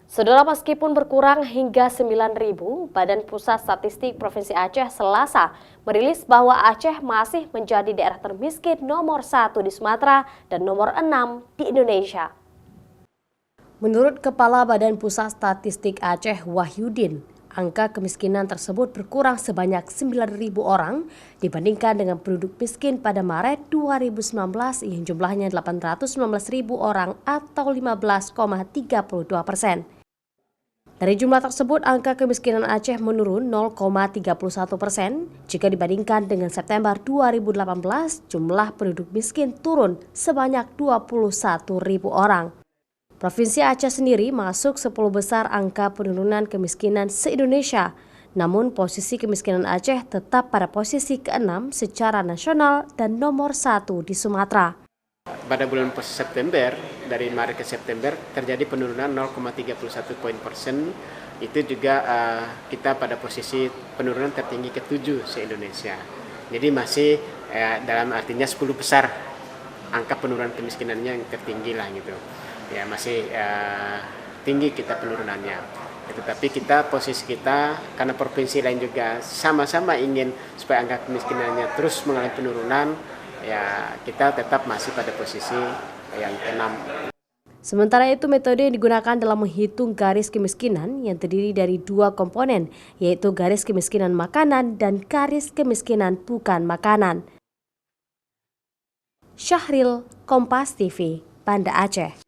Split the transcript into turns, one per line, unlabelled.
Saudara, meskipun berkurang hingga 9.000, Badan Pusat Statistik Provinsi Aceh Selasa merilis bahwa Aceh masih menjadi daerah termiskin nomor 1 di Sumatera dan nomor 6 di Indonesia. Menurut Kepala Badan Pusat Statistik Aceh Wahyudin, angka kemiskinan tersebut berkurang sebanyak 9.000 orang dibandingkan dengan penduduk miskin pada Maret 2019 yang jumlahnya 819.000 orang atau 15,32%. Dari jumlah tersebut, angka kemiskinan Aceh menurun 0,31% jika dibandingkan dengan September 2018, jumlah penduduk miskin turun sebanyak 21.000 orang. Provinsi Aceh sendiri masuk 10 besar angka penurunan kemiskinan se-Indonesia, namun posisi kemiskinan Aceh tetap pada posisi ke-6 secara nasional dan nomor 1 di Sumatera.
Pada bulan September, dari Maret ke September, terjadi penurunan 0,31 persen. Itu juga kita pada posisi penurunan tertinggi ke-7 se-Indonesia. Jadi masih dalam artinya 10 besar angka penurunan kemiskinannya yang tertinggi lah gitu. Ya masih tinggi kita penurunannya. Tetapi posisi kita, karena provinsi lain juga sama-sama ingin supaya angka kemiskinannya terus mengalami penurunan, ya kita tetap masih pada posisi yang ke-6.
Sementara itu, metode yang digunakan dalam menghitung garis kemiskinan yang terdiri dari 2 komponen, yaitu garis kemiskinan makanan dan garis kemiskinan bukan makanan. Syahril, Kompas TV, Banda Aceh.